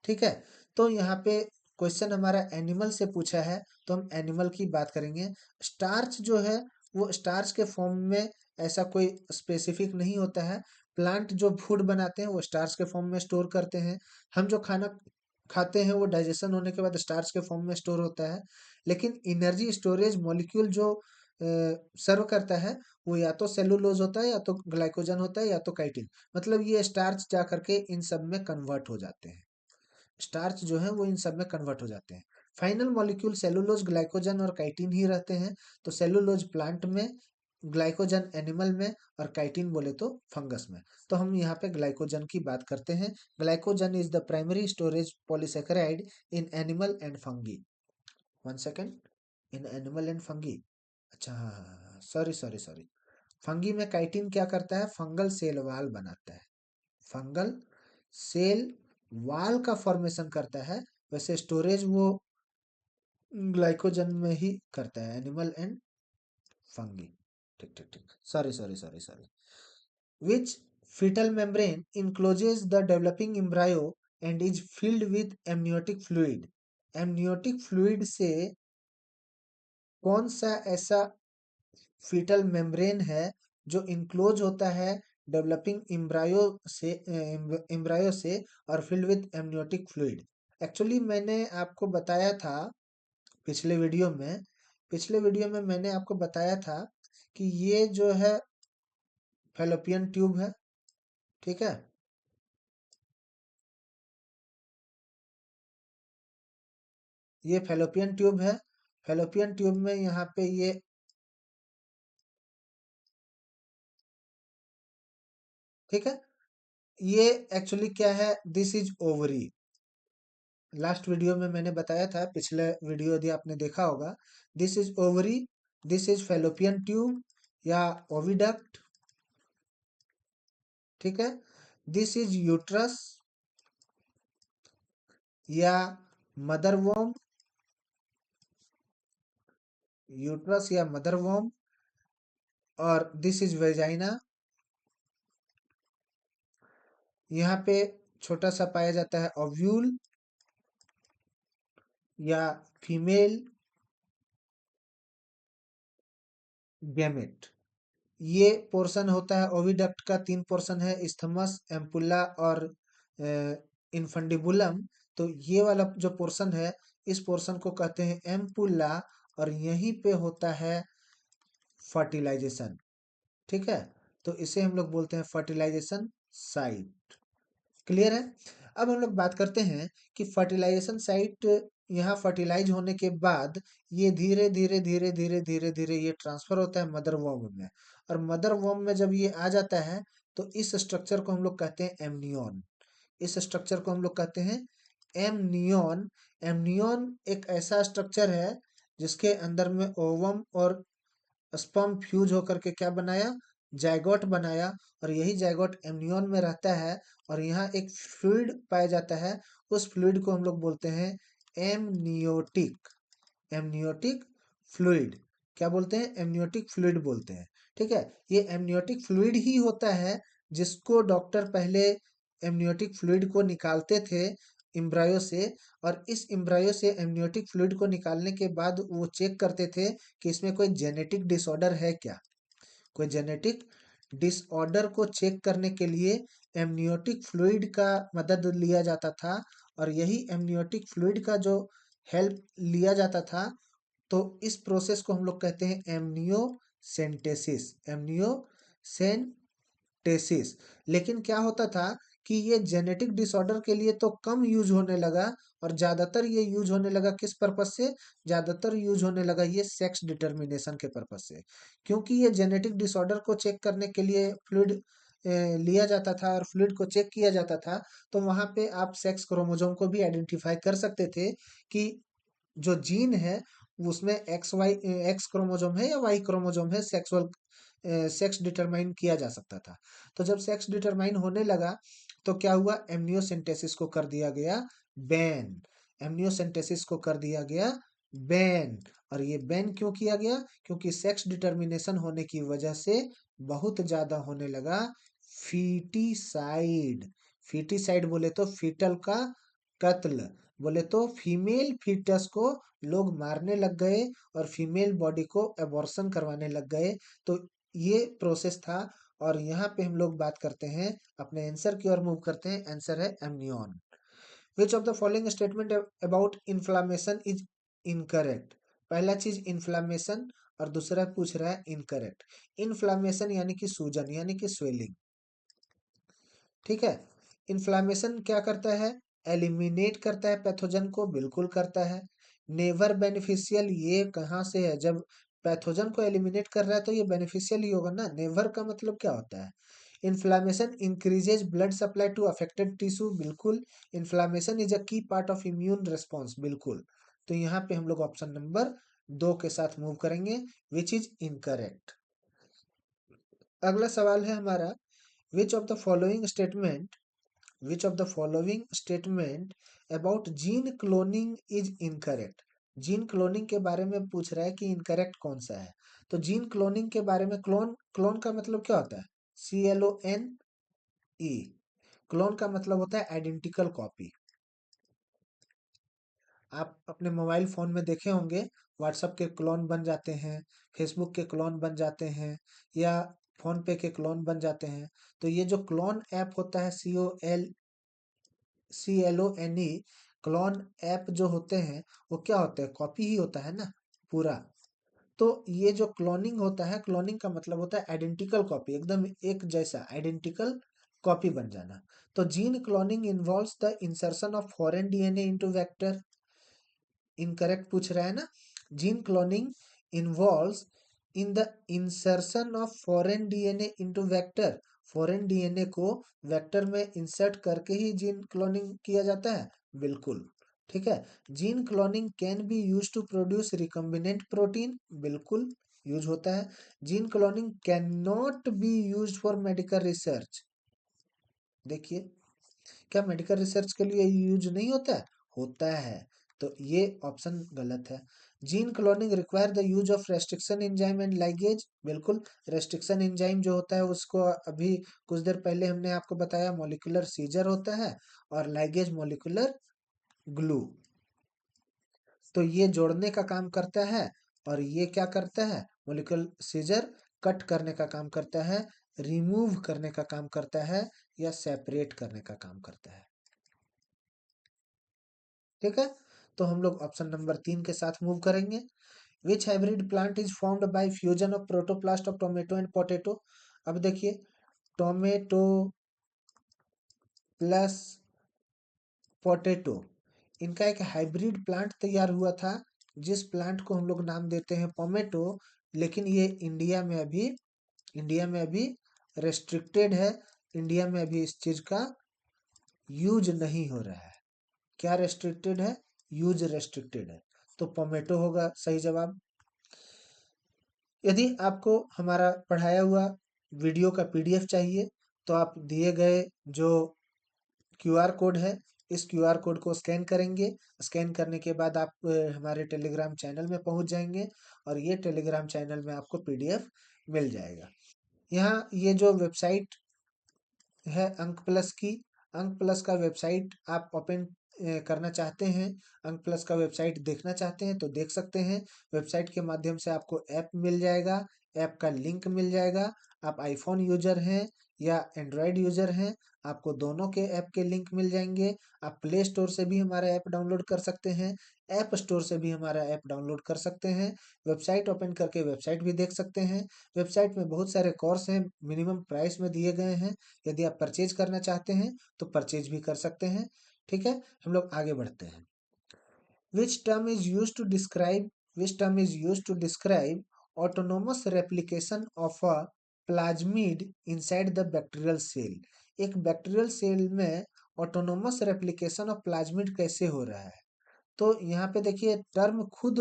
ठीक है, तो यहाँ पे क्वेश्चन हमारा एनिमल से पूछा है, तो हम एनिमल की बात करेंगे। स्टार्च जो है वो स्टार्च के फॉर्म में ऐसा कोई स्पेसिफिक नहीं होता है। प्लांट जो फूड बनाते हैं वो स्टार्च के फॉर्म में स्टोर करते हैं। हम जो खाना खाते हैं वो डाइजेशन होने के बाद स्टार्च के फॉर्म में स्टोर होता है। लेकिन एनर्जी स्टोरेज मॉलिक्यूल जो सर्व करता है वो या तो सेलुलोज होता है, या तो ग्लाइकोजन होता है, या तो काइटिन। मतलब ये स्टार्च जा करके इन सब में कन्वर्ट हो जाते हैं। स्टार्च जो है वो इन सब में कन्वर्ट हो जाते हैं। फाइनल मॉलिक्यूल सेलुलोज, ग्लाइकोजन और काइटिन ही रहते हैं। तो सेलुलोज प्लांट में, ग्लाइकोजन एनिमल में, और काइटिन बोले तो फंगस में। तो हम यहाँ पे ग्लाइकोजन की बात करते हैं। Glycogen is the primary storage polysaccharide in animal and fungi. One second, in animal and fungi. अच्छा हाँ हाँ हाँ, सॉरी सॉरी सॉरी। फंगी में काइटिन क्या करता है? फंगल सेल वाल बनाता है। फंगल सेल वाल का फॉर्मेशन करता है। वैसे स्टोरेज वो ग्लाइकोजन में ही करता है, एनिमल एंड फंगी। ठीक ठीक ठीक, sorry sorry sorry sorry. Which fetal membrane encloses the developing embryo and is filled with amniotic fluid? amniotic fluid से कौन सा ऐसा फीटल मेम्ब्रेन है जो इनक्लोज होता है डेवलपिंग एम्ब्रायो से और filled with amniotic fluid? Actually मैंने आपको बताया था पिछले वीडियो में, मैंने आपको बताया था कि ये जो है फैलोपियन ट्यूब है। ठीक है, ये फैलोपियन ट्यूब है। फैलोपियन ट्यूब में यहाँ पे ये, ठीक है, ये एक्चुअली क्या है? This is ovary. Last video में मैंने बताया था, पिछले वीडियो यदि आपने देखा होगा, this is ovary, this is fallopian tube या ओविडक्ट, ठीक है। दिस इज यूट्रस या मदर वोम, यूट्रस या मदर वोम, और दिस इज वेजाइना। यहाँ पे छोटा सा पाया जाता है ओव्यूल या फीमेल गैमेट। ये पोर्शन होता है ओविडक्ट का, तीन पोर्शन है, इस्थमस, एम्पुला और इनफंडिबुलम। तो ये वाला जो पोर्शन है, इस पोर्शन को कहते हैं एम्पुला, और यहीं पे होता है फर्टिलाइजेशन, ठीक है। तो इसे हम लोग बोलते हैं फर्टिलाइजेशन साइट। क्लियर है। अब हम लोग बात करते हैं कि फर्टिलाइजेशन साइट, यहाँ फर्टिलाइज होने के बाद ये धीरे धीरे धीरे धीरे धीरे धीरे ये ट्रांसफर होता है मदर वॉर्म में, और मदर वॉर्म में जब ये आ जाता है तो इस स्ट्रक्चर को हम लोग कहते हैं एमनियन। इस स्ट्रक्चर को हम लोग कहते हैं एमनियन। एमनियन एक ऐसा स्ट्रक्चर है जिसके अंदर में ओवम और स्पर्म फ्यूज होकर के क्या बनाया, जायगोट बनाया, और यही जायगोट एमनियन में रहता है, और यहाँ एक फ्लूइड पाया जाता है, उस फ्लूइड को हम लोग बोलते हैं एमनियोटिक। एमनियोटिक फ्लूइड, क्या बोलते हैं, एमनियोटिक फ्लूइड बोलते हैं, ठीक है। ये एमनियोटिक फ्लूइड ही होता है जिसको डॉक्टर पहले एमनियोटिक फ्लूइड को निकालते थे इम्ब्रायो से, और इस इम्ब्रायो से एमनियोटिक फ्लूइड को निकालने के बाद वो चेक करते थे कि इसमें कोई जेनेटिक डिसऑर्डर है क्या। कोई जेनेटिक डिसऑर्डर को चेक करने के लिए एमनियोटिक फ्लूइड का मदद लिया जाता था, और यही एमनियोटिक फ्लूइड का जो हेल्प लिया जाता था, तो इस प्रोसेस को हम लोग कहते हैं एमनियोसेंटेसिस। एमनियोसेंटेसिस। लेकिन क्या होता था कि ये जेनेटिक डिसऑर्डर के लिए तो कम यूज होने लगा, और ज्यादातर ये यूज होने लगा किस पर्पज से, ज्यादातर यूज होने लगा ये सेक्स डिटर्मिनेशन के पर्पज से। क्योंकि ये जेनेटिक डिसऑर्डर को चेक करने के लिए फ्लूइड लिया जाता था और फ्लूइड को चेक किया जाता था, तो वहां पे आप सेक्स क्रोमोसोम को भी आइडेंटिफाई कर सकते थे कि जो जीन है उसमें एक्स क्रोमोसोम है या वाई क्रोमोसोम है, सेक्स डिटरमाइन किया जा सकता था। तो जब सेक्स डिटरमाइन होने लगा तो क्या हुआ, एमनियोसेंटेसिस को कर दिया गया बैन। एमनियोसेंटेसिस को कर दिया गया बैन। और ये बैन क्यों किया गया, क्योंकि सेक्स डिटरमिनेशन होने की वजह से बहुत ज्यादा होने लगा फीटिसाइड। फीटिसाइड बोले तो फीटल का कत्ल, बोले तो फीमेल फीटस को लोग मारने लग गए और फीमेल बॉडी को एबॉर्शन करवाने लग गए। तो ये प्रोसेस था। और यहाँ पे हम लोग बात करते हैं, अपने आंसर की ओर मूव करते हैं। आंसर है amnion. Which of the following statement about inflammation is incorrect. पहला चीज इन्फ्लामेशन, और दूसरा पूछ रहा है इनकरेक्ट। इन्फ्लामेशन यानी कि सूजन, यानी कि स्वेलिंग, ठीक है। इन्फ्लामेशन क्या करता है, एलिमिनेट करता है पैथोजन को, बिल्कुल करता है। नेवर बेनिफिशियल, ये कहाँ से है, जब पैथोजन को एलिमिनेट कर रहा है तो ये बेनिफिशियल ही होगा ना। नेवर का मतलब क्या होता है, inflammation increases blood supply to affected tissue, बिल्कुल। Inflammation is a key part of immune response, बिल्कुल। तो यहाँ पे हम लोग ऑप्शन नंबर 2 के साथ मूव करेंगे, विच इज इनकरेक्ट। अगला सवाल है हमारा, विच of the following statement, which of the following statement about gene cloning is incorrect। Gene cloning के बारे में पूछ रहा है कि इनकरेक्ट कौन सा है। तो जीन क्लोनिंग के बारे में, क्लोन, क्लोन का मतलब क्या होता है, CLONE। क्लोन का मतलब होता है आइडेंटिकल कॉपी। आप अपने मोबाइल फोन में देखे होंगे, व्हाट्सएप के क्लोन बन जाते हैं, फेसबुक के क्लोन बन जाते हैं, या फोन पे के क्लोन बन जाते हैं। तो ये जो क्लोन ऐप होता है, CLONE, क्लोन ऐप जो होते हैं वो क्या होते हैं, कॉपी ही होता है ना पूरा। तो ये जो क्लोनिंग होता है, क्लोनिंग का मतलब होता है आइडेंटिकल कॉपी, एकदम एक जैसा आइडेंटिकल कॉपी बन जाना। तो gene cloning involves the insertion of foreign DNA into vector, incorrect पूछ रहा है ना। Gene cloning involves in the insertion of foreign DNA into vector, foreign DNA को वेक्टर में इंसर्ट करके ही जीन क्लोनिंग किया जाता है, बिल्कुल। ठीक है। Gene cloning can be use to produce recombinant protein, बिल्कुल यूज होता है। Gene cloning can not be use for medical research, देखिए, क्या मेडिकल रिसर्च के लिए यूज नहीं होता है? होता है। तो ये ऑप्शन गलत है। Gene cloning require the use of restriction enzyme and ligase, बिल्कुल। रेस्ट्रिक्शन एंजाइम जो होता है उसको अभी कुछ देर पहले हमने आपको बताया मॉलिक्यूलर सीजर होता है, और लाइगेज मॉलिक्यूलर ग्लू। तो ये जोड़ने का काम करता है, और ये क्या करता है? मॉलिक्यूलर सीजर कट करने का काम करता है, रिमूव करने का काम करता है, या सेपरेट करने का काम करता है। ठीक है। तो हम लोग ऑप्शन नंबर 3 के साथ मूव करेंगे। Which hybrid plant is formed by fusion of protoplast of tomato and potato. अब देखिए, टोमेटो प्लस पोटैटो, इनका एक हाइब्रिड प्लांट तैयार हुआ था, जिस प्लांट को हम लोग नाम देते हैं पोमेटो। लेकिन ये इंडिया में अभी रेस्ट्रिक्टेड है। इंडिया में अभी इस चीज का यूज नहीं हो रहा है। क्या रेस्ट्रिक्टेड है? यूज रेस्ट्रिक्टेड है। तो पोमेटो होगा सही जवाब। यदि आपको हमारा पढ़ाया हुआ वीडियो का पीडीएफ चाहिए, तो आप दिए गए जो क्यूआर कोड है, इस क्यूआर कोड को स्कैन करेंगे। स्कैन करने के बाद आप हमारे टेलीग्राम चैनल में पहुंच जाएंगे, और ये टेलीग्राम चैनल में आपको पीडीएफ मिल जाएगा। यहाँ ये जो वेबसाइट है अंक प्लस की, अंक प्लस का वेबसाइट आप ओपन करना चाहते हैं, अंक प्लस का वेबसाइट देखना चाहते हैं तो देख सकते हैं। वेबसाइट के माध्यम से आपको ऐप मिल जाएगा, ऐप का लिंक मिल जाएगा। आप आईफोन यूजर हैं या एंड्रॉयड यूजर हैं, आपको दोनों के ऐप के लिंक मिल जाएंगे। आप प्ले स्टोर से भी हमारा ऐप डाउनलोड कर सकते हैं, ऐप स्टोर से भी हमारा ऐप डाउनलोड कर सकते हैं। वेबसाइट ओपन करके वेबसाइट भी देख सकते हैं। वेबसाइट में बहुत सारे कोर्स हैं, मिनिमम प्राइस में दिए गए हैं। यदि आप परचेज करना चाहते हैं तो परचेज भी कर सकते हैं। ठीक है, हम लोग आगे बढ़ते हैं। which term is used to describe which term is used to describe autonomous replication of a plasmid inside the bacterial cell। एक बैक्टीरियल सेल में ऑटोनोमस रेप्लिकेशन ऑफ प्लाज्मिड कैसे हो रहा है? तो यहाँ पे देखिए, टर्म खुद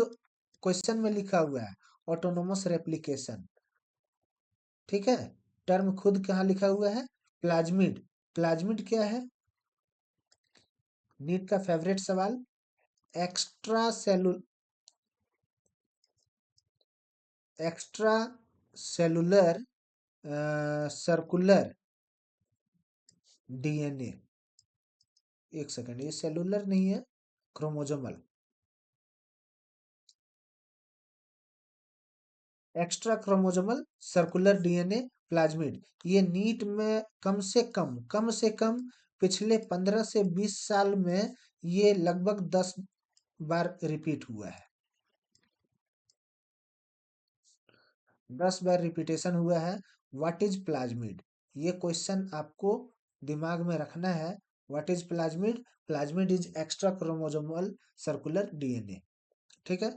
क्वेश्चन में लिखा हुआ है, ऑटोनोमस रेप्लिकेशन। ठीक है, टर्म खुद कहाँ लिखा हुआ है? प्लाज्मिड। प्लाज्मिड क्या है? नीट का फेवरेट सवाल। Extra cellu extra cellular circular DNA. एक सेकंड, ये सेलुलर नहीं है, chromosomal. Extra chromosomal circular DNA plasmid, ये नीट में कम से कम पिछले 15 से 20 साल में ये लगभग 10 बार रिपीट हुआ है। 10 बार रिपीटेशन हुआ है। What is plasmid? ये क्वेश्चन आपको दिमाग में रखना है। What is plasmid? Plasmid is extra chromosomal circular DNA. ठीक है,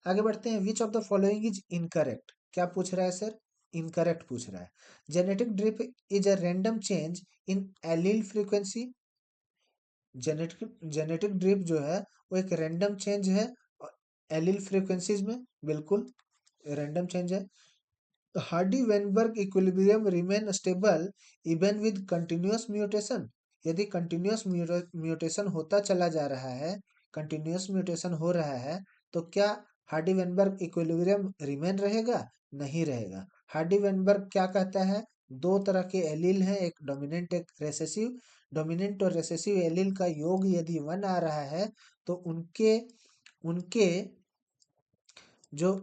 आगे बढ़ते हैं। Which of the following is incorrect? क्या पूछ रहा है सर? इनकरेक्ट पूछ रहा है। Genetic drift is a random change in allele frequency. Genetic drift जो है वो एक रैंडम चेंज है एलील फ्रीक्वेंसीज में, बिल्कुल रैंडम चेंज है। Hardy Weinberg equilibrium remain stable even with continuous mutation. यदि कंटिन्यूअस म्यूटेशन होता चला जा रहा है, कंटिन्यूअस म्यूटेशन हो रहा है, तो क्या हार्डी वेनबर्ग इक्विलिब्रियम रिमेन रहेगा? नहीं रहेगा। हार्डी वेनबर्ग क्या कहता है? दो तरह के एलील हैं, एक डोमिनेंट एक रेसेसिव। डोमिनेंट और रेसेसिव एलील का योग यदि 1 आ रहा है, तो उनके उनके जो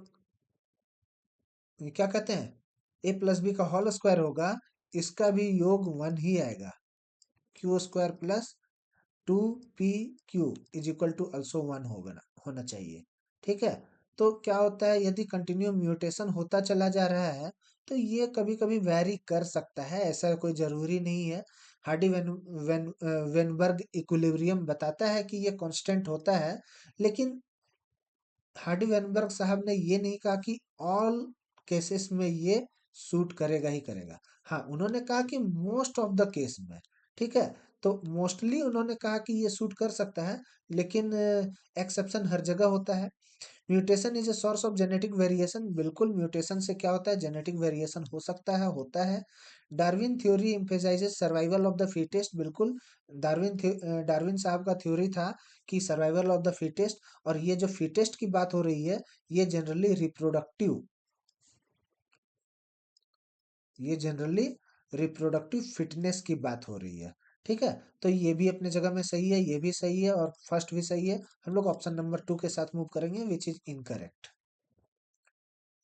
ये क्या कहते हैं, ए प्लस बी का होल स्क्वायर होगा, इसका भी योग 1 ही आएगा। Q square plus 2pq is equal to also 1 होना चाहिए। ठीक है, तो क्या होता है, यदि कंटिन्यू म्यूटेशन होता चला जा रहा है, तो ये कभी कभी वैरी कर सकता है, ऐसा कोई जरूरी नहीं है। हार्डी वेनबर्ग इक्विलिब्रियम बताता है कि ये कांस्टेंट होता है, लेकिन हार्डी वेनबर्ग साहब ने ये नहीं कहा कि ऑल केसेस में ये सूट करेगा ही करेगा। हाँ, उन्होंने कहा कि मोस्ट ऑफ द केस में। ठीक है, तो मोस्टली उन्होंने कहा कि ये सूट कर सकता है, लेकिन एक्सेप्शन हर जगह होता है। Mutation is a source of genetic variation, बिल्कुल म्यूटेशन से क्या होता है, जेनेटिक वेरिएशन हो सकता है, होता है। Darwin theory emphasises survival of the fittest, बिल्कुल डार्विन साहब का थ्योरी था कि सर्वाइवल ऑफ द फिटेस्ट, और ये जो फिटेस्ट की बात हो रही है, ये जनरली रिप्रोडक्टिव, ये जनरली रिप्रोडक्टिव फिटनेस की बात हो रही है। ठीक है, तो ये भी अपने जगह में सही है, ये भी सही है, और फर्स्ट भी सही है। हम लोग ऑप्शन नंबर 2 के साथ मूव करेंगे, which is incorrect.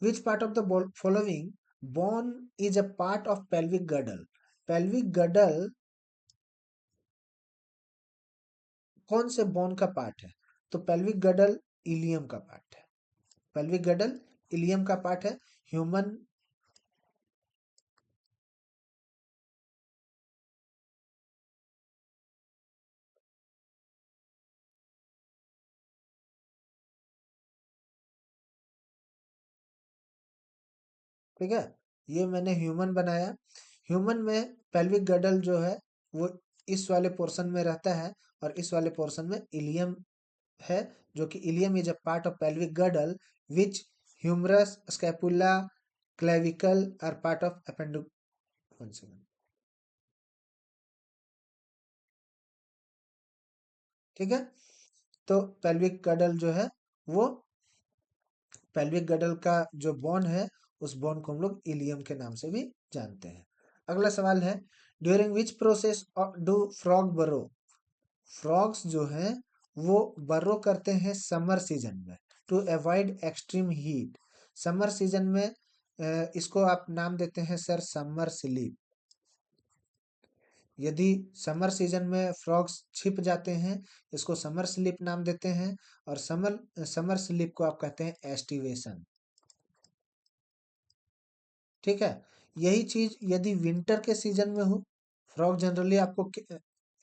Which part of the following bone is a part of pelvic girdle? pelvic girdle कौन से बोन का पार्ट है? तो pelvic girdle इलियम का पार्ट है। pelvic girdle इलियम का पार्ट है। ह्यूमन, ठीक है, ये मैंने ह्यूमन बनाया। ह्यूमन में pelvic girdle जो है वो इस वाले पोर्शन में रहता है, और इस वाले पोर्शन में इलियम है, जो कि ilium is a part of pelvic girdle which humerus, scapula, clavicle are part of appendix। One second, ठीक है। तो pelvic girdle जो है वो pelvic girdle का जो बोन है, उस बोन को हम लोग इलियम के नाम से भी जानते हैं। अगला सवाल है, during which process do frog burrow? Frogs जो हैं वो बरो करते हैं समर सीजन में, to avoid extreme heat. Summer season में इसको आप नाम देते हैं सर समर स्लीप। यदि समर सीजन में फ्रॉग्स छिप जाते हैं, इसको समर स्लीप नाम देते हैं, और समर समर स्लीप को आप कहते हैं एस्टिवेशन। ठीक है, यही चीज यदि विंटर के सीजन में हो, फ्रॉग जनरली आपको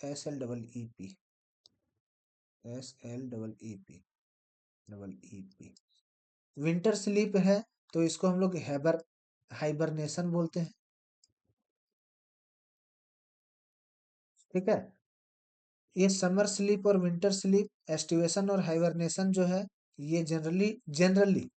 SLEEP, SLEEP विंटर स्लीप है, तो इसको हम लोग हाइबरनेशन बोलते हैं। ठीक है, ये समर स्लीप और विंटर स्लीप, एस्टिवेशन और हाइबरनेशन जो है, ये जनरली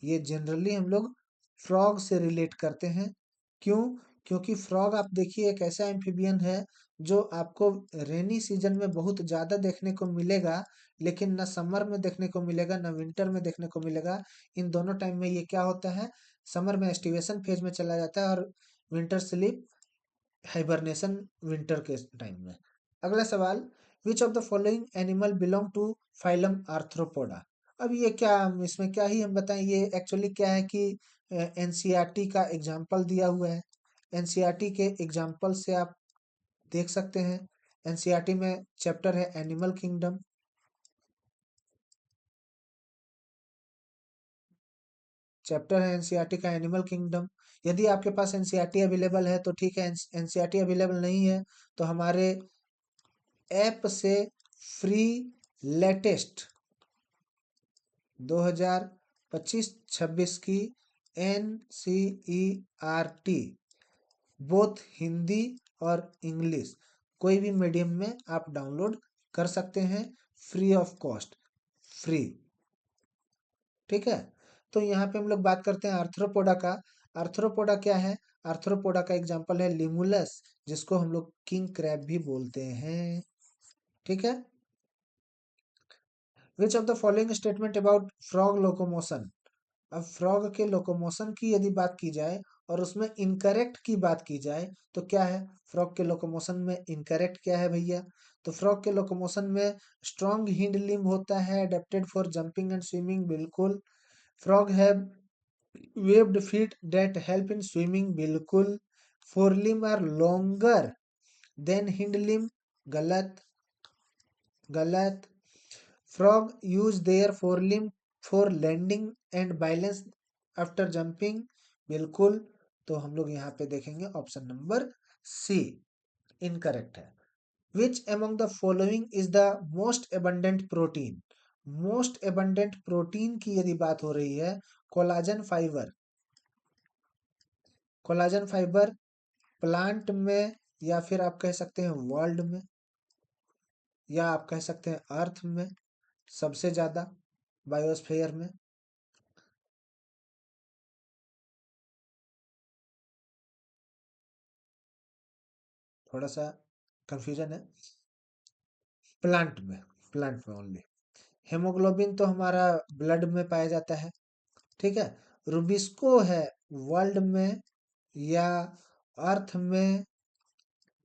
ये जनरली हम लोग फ्रॉग से रिलेट करते हैं। क्यों? क्योंकि फ्रॉग आप देखिए एक ऐसा एम्फिबियन है जो आपको रेनी सीजन में बहुत ज्यादा देखने को मिलेगा, लेकिन ना समर में देखने को मिलेगा, ना विंटर में देखने को मिलेगा। इन दोनों टाइम में ये क्या होता है, समर में एस्टिवेशन फेज में चला जाता है, और विंटर स्लीप, हाइबरनेशन विंटर के टाइम में। अगला सवाल, which of the following animal belong to phylum Arthropoda? अब ये क्या, इसमें क्या ही हम बताएं, ये एक्चुअली क्या है कि एनसीईआरटी का एग्जाम्पल दिया हुआ है। एनसीईआरटी के एग्जाम्पल से आप देख सकते हैं। एनसीईआरटी में चैप्टर है एनिमल किंगडम, चैप्टर है एनसीईआरटी का एनिमल किंगडम। यदि आपके पास एनसीईआरटी अवेलेबल है तो ठीक है, एनसीईआरटी अवेलेबल नहीं है तो हमारे ऐप से फ्री लेटेस्ट 2025-26 की एनसीईआरटी, बोथ हिंदी और इंग्लिश, कोई भी मीडियम में आप डाउनलोड कर सकते हैं, फ्री ऑफ कॉस्ट, फ्री। ठीक है, तो यहाँ पे हम लोग बात करते हैं आर्थ्रोपोडा का। आर्थ्रोपोडा क्या है? आर्थ्रोपोडा का एग्जांपल है लिमुलस, जिसको हम लोग किंग क्रैब भी बोलते हैं। ठीक है, विच of the following statement about frog locomotion? अब फ्रॉग के लोकोमोशन की यदि बात की जाए और उसमें इनकरेक्ट की बात की जाए, तो क्या है फ्रॉग के लोकोमोशन में इनकरेक्ट क्या है भैया? तो फ्रॉग के लोकोमोशन में स्ट्रॉन्ग हिंड लिम्ब होता है, adapted for jumping and swimming, बिल्कुल। Frog have webbed feet that help in swimming, बिल्कुल। Fore limb are longer than hind limb, गलत, गलत। Frog use their forelimb for landing and balance after jumping, बिल्कुल। तो हम लोग यहाँ पे देखेंगे ऑप्शन नंबर सी इनकरेक्ट है। Which among the following is the most abundant protein? Most abundant protein की यदि बात हो रही है, collagen fibre, collagen fibre plant में, या फिर आप कह सकते हैं वर्ल्ड में, या आप कह सकते हैं अर्थ में सबसे ज्यादा, बायोस्फीयर में। थोड़ा सा कंफ्यूजन है। प्लांट में, प्लांट में ओनली। हेमोग्लोबिन तो हमारा ब्लड में पाया जाता है, ठीक है। रुबिस्को है वर्ल्ड में या अर्थ में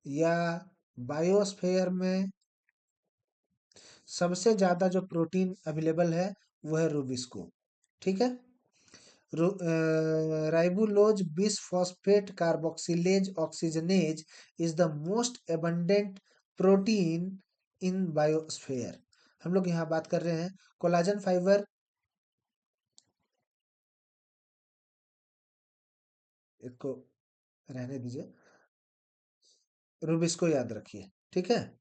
या बायोस्फीयर में सबसे ज्यादा जो प्रोटीन अवेलेबल है वो है रुबिस्को, ठीक है। राइबोलोज bisphosphate carboxylase oxygenase is the most abundant protein in biosphere. हम लोग यहाँ बात कर रहे हैं कोलाजन फाइबर। इसको रहने दीजिए, रुबिस्को याद रखिए, ठीक है।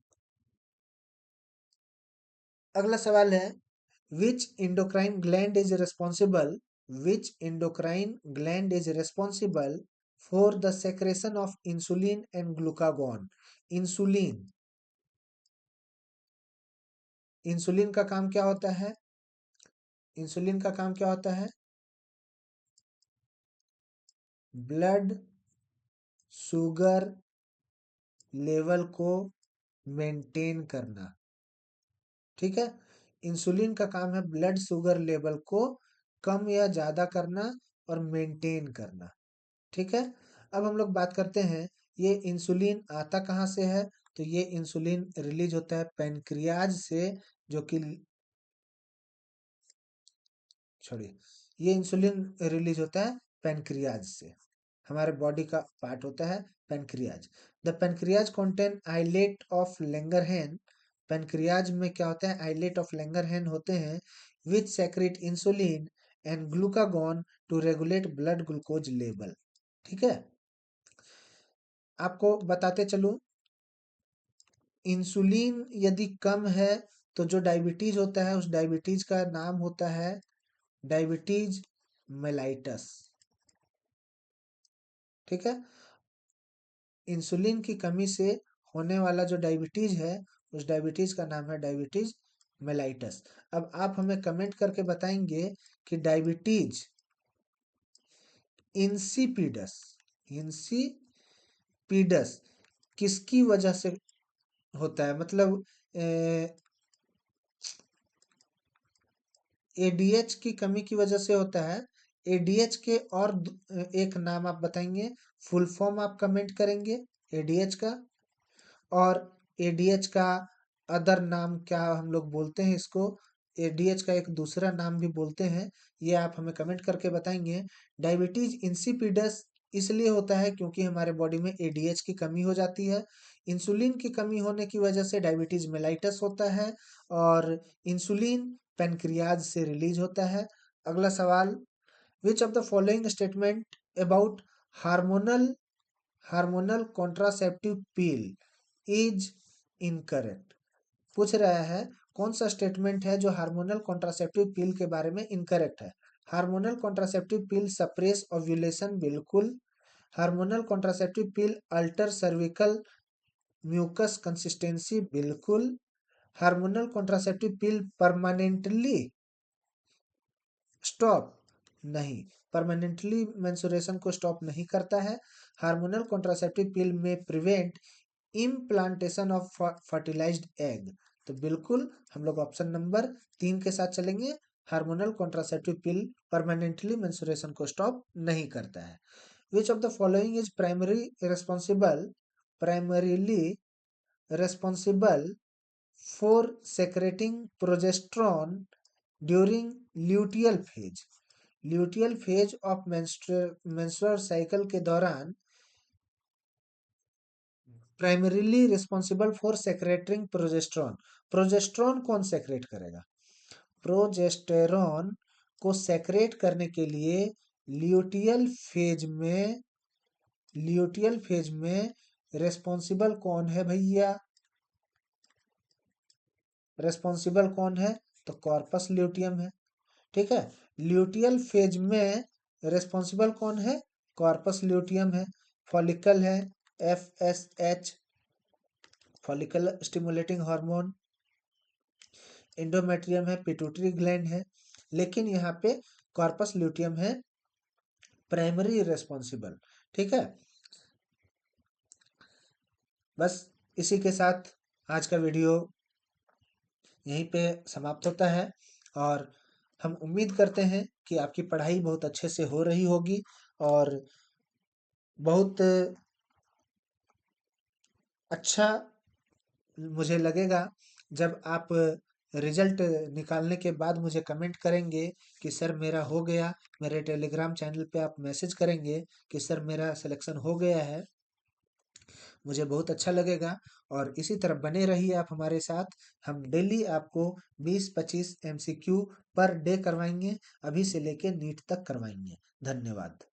अगला सवाल है which endocrine gland is responsible, which endocrine gland is responsible for the secretion of insulin and glucagon. Insulin, insulin का काम क्या होता है? इंसुलिन का काम क्या होता है? ब्लड शुगर लेवल को मेंटेन करना, ठीक है। इंसुलिन का काम है ब्लड शुगर लेवल को कम या ज्यादा करना और मेंटेन करना, ठीक है। अब हम लोग बात करते हैं ये इंसुलिन आता कहाँ से है। तो ये इंसुलिन रिलीज होता है पैनक्रियाज से, जो कि छोड़िए, ये इंसुलिन रिलीज होता है पैनक्रियाज से। हमारे बॉडी का पार्ट होता है pancreas. The pancreas contain islet of Langerhans. Pancreas में क्या होता है? आइलेट ऑफ लैंगरहैन होते हैं which secrete insulin and glucagon to regulate blood glucose level, ठीक है। आपको बताते चलूं, इंसुलिन यदि कम है तो जो डायबिटीज होता है उस डायबिटीज का नाम होता है डायबिटीज मेलाइटस, ठीक है। इंसुलिन की कमी से होने वाला जो डायबिटीज है उस डायबिटीज का नाम है डायबिटीज मेलाइटस। अब आप हमें कमेंट करके बताएंगे कि डायबिटीज इंसिपिडस, इंसिपिडस किसकी वजह से होता है? मतलब एडीएच की कमी की वजह से होता है। एडीएच के और एक नाम आप बताएंगे, फुल फॉर्म आप कमेंट करेंगे एडीएच का। और एडीएच का अदर नाम क्या हम लोग बोलते हैं इसको, एडीएच का एक दूसरा नाम भी बोलते हैं, ये आप हमें कमेंट करके बताएंगे। डायबिटीज इंसिपिडस इसलिए होता है क्योंकि हमारे बॉडी में एडीएच की कमी हो जाती है। इंसुलिन की कमी होने की वजह से डायबिटीज मेलाइटस होता है और इंसुलिन पैनक्रियाज से रिलीज होता है। अगला सवाल, which of the following statement about hormonal hormonal contraceptive pill is incorrect. पूछ रहा है कौन सा स्टेटमेंट है जो हार्मोनल कॉन्ट्रासेप्टिव पिल के बारे में इनकरेक्ट है। Hormonal contraceptive pill suppress ovulation, बिल्कुल। Hormonal contraceptive pill alter cervical mucus consistency, बिल्कुल। Hormonal contraceptive pill permanently stop, नहीं, परमानेंटली मेंस्ट्रुएशन को स्टॉप नहीं करता है। हार्मोनल कॉन्ट्रासेप्टिव पिल में prevent implantation of fertilised egg, तो बिल्कुल हम लोग ऑप्शन नंबर 3 के साथ चलेंगे। Hormonal contraceptive pill permanently menstruation को स्टॉप नहीं करता है। विच of the following is primarily responsible for secreting progesterone during luteal phase. Luteal phase of menstrual cycle के दौरान primarily responsible for secreting progesterone. Progesterone कौन सेक्रेट करेगा? प्रोजेस्टेरॉन को secret करने के लिए ल्यूटियल फेज में, ल्यूटियल फेज में रेस्पॉन्सिबल कौन है भैया? रेस्पॉन्सिबल कौन है? तो कॉर्पस ल्यूटियम है, ठीक है। ल्यूटियल फेज में रेस्पॉन्सिबल कौन है? कॉर्पस ल्यूटियम है। फॉलिकल है, FSH, follicle stimulating hormone, endometrium है, पिट्यूटरी ग्लैंड है, लेकिन यहाँ पे कॉर्पस ल्यूटियम है प्राइमरी रेस्पॉन्सिबल। ठीक है, बस इसी के साथ आज का वीडियो यहीं पे समाप्त होता है, और हम उम्मीद करते हैं कि आपकी पढ़ाई बहुत अच्छे से हो रही होगी, और बहुत अच्छा मुझे लगेगा जब आप रिजल्ट निकालने के बाद मुझे कमेंट करेंगे कि सर मेरा हो गया। मेरे टेलीग्राम चैनल पे आप मैसेज करेंगे कि सर मेरा सिलेक्शन हो गया है, मुझे बहुत अच्छा लगेगा। और इसी तरह बने रहिए आप हमारे साथ। हम डेली आपको 20-25 एमसीक्यू पर डे करवाएंगे, अभी से लेके नीट तक करवाएंगे। धन्यवाद।